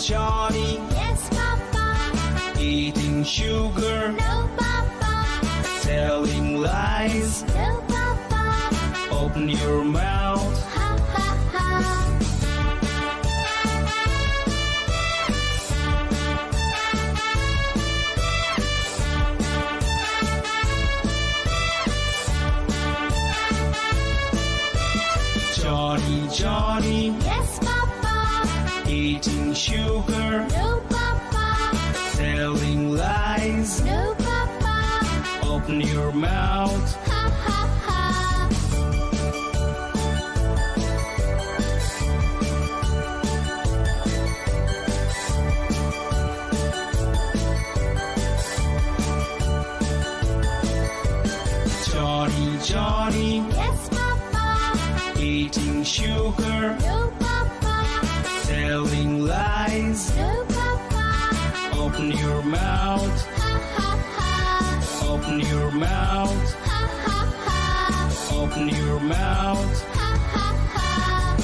Johny, Yes, Papa. eating sugar, No, Papa. telling lies. No, Papa. Open your mouth. Ha, ha, ha. Johny, Johny, Yes, Papa. eating sugar, No, Papa. telling lies. No, Papa. Open your mouth. Ha, ha, ha. Johny, Johny, Yes, Papa. eating sugar, No, Papa. telling lies. No, Papa. Open your mouth. Ha, ha, ha. Open your mouth. Ha, ha, ha. Open your mouth. Ha, ha, ha.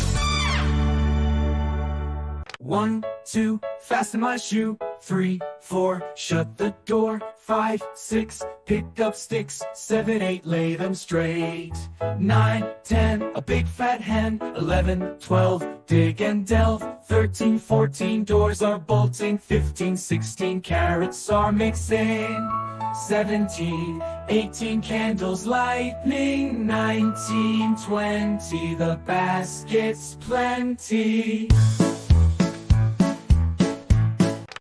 1, 2, fasten my shoe. 3, 4, shut the door. 5, 6, pick up sticks. 7, 8, lay them straight. 9, 10, a big fat hen. 11, 12, dig and delve. 13, 14, doors are bolting. 15, 16, carrots are mixing. 17, 18, candles lighting. 19, 20, the basket's plenty.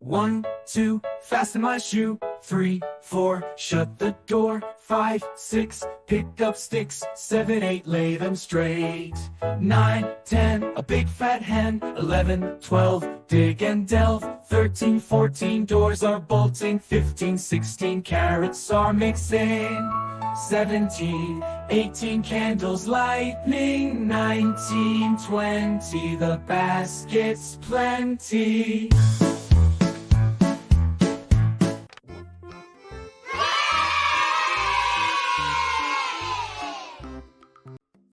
1, 2, fasten my shoe. 3, 4, shut the door. 5, 6, pick up sticks. 7, 8, lay them straight. 9, 10, a big fat hen. 11, 12, dig and delve. 13, 14, doors are bolting. 15, 16, carrots are mixing. 17, 18, candles lighting. 19, 20, the basket's plenty.